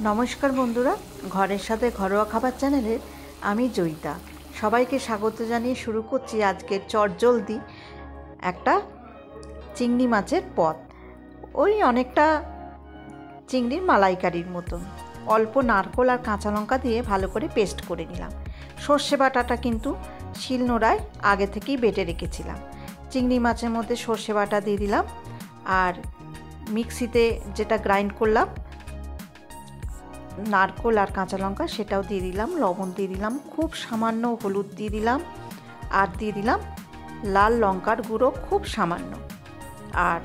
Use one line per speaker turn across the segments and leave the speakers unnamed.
নমস্কার বন্ধুরা, ঘরের সাথে ঘরোয়া খাবার চ্যানেলের আমি জয়িতা সবাইকে স্বাগত জানিয়ে শুরু করছি আজকের চটজলদি একটা চিংড়ি মাছের পদ। ওই অনেকটা চিংড়ির মালাইকারির মতন। অল্প নারকেল আর কাঁচা লঙ্কা দিয়ে ভালো করে পেস্ট করে নিলাম। সর্ষে বাটাটা কিন্তু শিলনোড়ায় আগে থেকেই বেটে রেখেছিলাম। চিংড়ি মাছের মধ্যে সর্ষে বাটা দিয়ে দিলাম, আর মিক্সিতে যেটা গ্রাইন্ড করলাম নারকেল আর কাঁচা লঙ্কা সেটাও দিয়ে দিলাম, লবণ দিয়ে দিলাম, খুব সামান্য হলুদ দিয়ে দিলাম, আর দিয়ে দিলাম লাল লঙ্কার গুঁড়ো খুব সামান্য, আর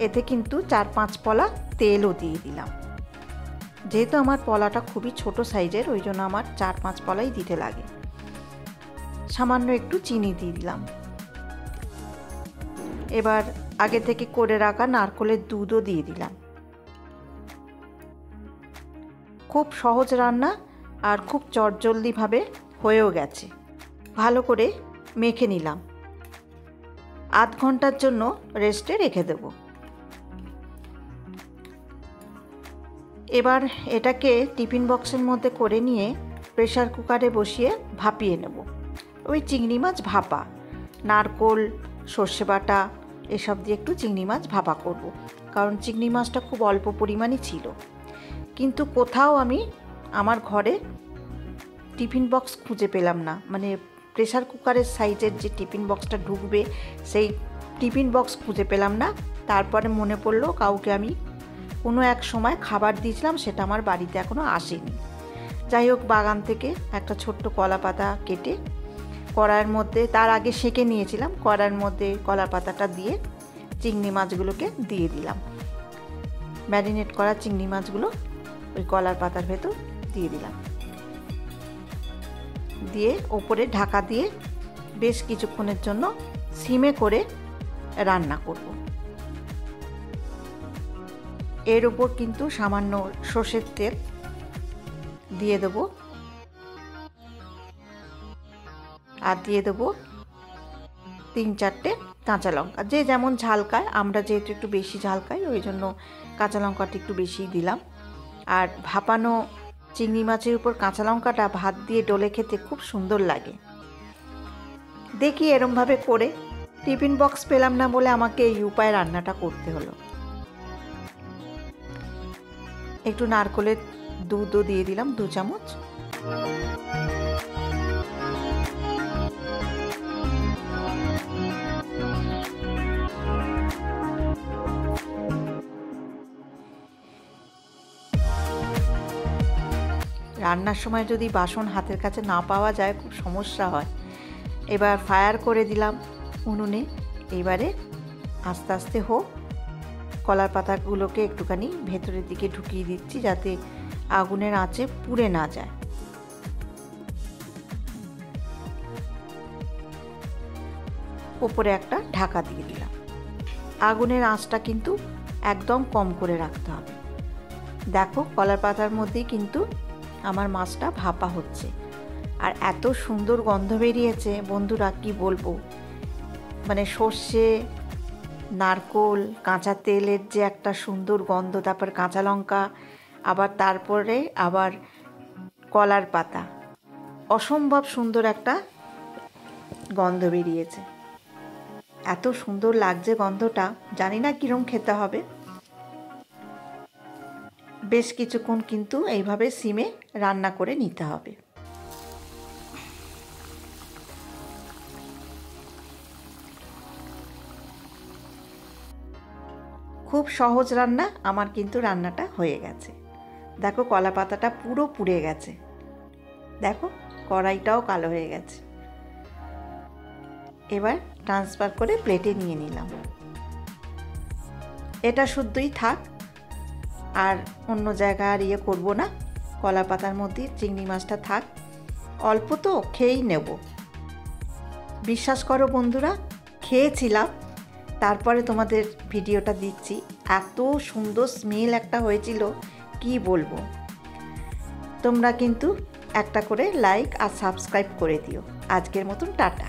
এতে কিন্তু 4-5 পলা তেলও দিয়ে দিলাম। যেহেতু আমার পলাটা খুবই ছোট সাইজের, ওই জন্য আমার 4-5 পলাই দিতে লাগে। সামান্য একটু চিনি দিয়ে দিলাম। এবার আগে থেকে করে রাখা নারকেলের দুধও দিয়ে দিলাম। খুব সহজ রান্না আর খুব চটজলদিভাবে হয়েও গেছে। ভালো করে মেখে নিলাম। আধ ঘন্টার জন্য রেস্টে রেখে দেব। এবার এটাকে টিফিন বক্সের মধ্যে করে নিয়ে প্রেসার কুকারে বসিয়ে ভাপিয়ে নেব। ওই চিংড়ি মাছ ভাপা, নারকেল, সর্ষে বাটা এসব দিয়ে একটু চিংড়ি মাছ ভাপা করব, কারণ চিংড়ি মাছটা খুব অল্প পরিমাণই ছিল। কিন্তু কোথাও আমি আমার ঘরে টিফিন বক্স খুঁজে পেলাম না, মানে প্রেসার কুকারের সাইজের যে টিফিন বক্সটা ঢুকবে সেই টিফিন বক্স খুঁজে পেলাম না। তারপরে মনে পড়লো কাউকে আমি কোনো এক সময় খাবার দিয়েছিলাম, সেটা আমার বাড়িতে এখনও আসেনি। যাই হোক, বাগান থেকে একটা ছোট্ট কলা পাতা কেটে কড়াইয়ের মধ্যে, তার আগে সেঁকে নিয়েছিলাম, কড়াইয়ের মধ্যে কলা পাতাটা দিয়ে চিংড়ি মাছগুলোকে দিয়ে দিলাম। ম্যারিনেট করা চিংড়ি মাছগুলো ওই কলার পাতার ভেতর দিয়ে দিলাম, দিয়ে ওপরে ঢাকা দিয়ে বেশ কিছুক্ষণের জন্য সিমে করে রান্না করব। এর উপর কিন্তু সামান্য সর্ষের তেল দিয়ে দেব, আর দিয়ে দেবো 3-4টে কাঁচা লঙ্কা। যে যেমন ঝাল খায়, আমরা যেহেতু একটু বেশি ঝাল খাই ওই জন্য কাঁচা লঙ্কাটা একটু বেশিই দিলাম। আর ভাপানো চিংড়ি মাছের উপর কাঁচা লঙ্কাটা ভাত দিয়ে ডলে খেতে খুব সুন্দর লাগে। দেখি এরমভাবে করে, টিফিন বক্স পেলাম না বলে আমাকে এই উপায়ে রান্নাটা করতে হলো। একটু নারকেলের দুধও দিয়ে দিলাম 2 চামচ। রান্নার সময় যদি বাসন হাতের কাছে না পাওয়া যায় খুব সমস্যা হয়। এবার ফায়ার করে দিলাম উনুনে। এবারে আস্তে আস্তে হোক, কলার পাতাগুলোকে একটুখানি ভেতরের দিকে ঢুকিয়ে দিচ্ছি যাতে আগুনের আঁচে পুড়ে না যায়। ওপরে একটা ঢাকা দিয়ে দিলাম। আগুনের আঁচটা কিন্তু একদম কম করে রাখতে হবে। দেখো, কলার পাতার মধ্যেই কিন্তু আমার মাছটা ভাপা হচ্ছে, আর এত সুন্দর গন্ধ বেরিয়েছে বন্ধুরা, কি বলবো। মানে সর্ষে, নারকেল, কাঁচা তেলের যে একটা সুন্দর গন্ধ, তারপর কাঁচা লঙ্কা, আবার তারপরে আবার কলার পাতা, অসম্ভব সুন্দর একটা গন্ধ বেরিয়েছে। এত সুন্দর লাগছে গন্ধটা, জানি না কিরম খেতে হবে। বেশ কিছুক্ষণ কিন্তু এইভাবে সিমে রান্না করে নিতে হবে। খুব সহজ রান্না, আমার কিন্তু রান্নাটা হয়ে গেছে। দেখো, কলা পাতাটা পুরো পুড়ে গেছে, দেখো কড়াইটাও কালো হয়ে গেছে। এবার ট্রান্সফার করে প্লেটে নিয়ে নিলাম। এটা শুদ্ধই থাক, আর অন্য জায়গা আর ইয়ে করবো না। কলা পাতার মধ্যে চিংড়ি মাছটা থাক, অল্প তো খেয়েই নেব। বিশ্বাস করো বন্ধুরা, খেয়েছিলাম, তারপরে তোমাদের ভিডিওটা দিচ্ছি। এত সুন্দর স্মেল একটা হয়েছিল, কি বলবো। তোমরা কিন্তু একটা করে লাইক আর সাবস্ক্রাইব করে দিও। আজকের মতন টাটা।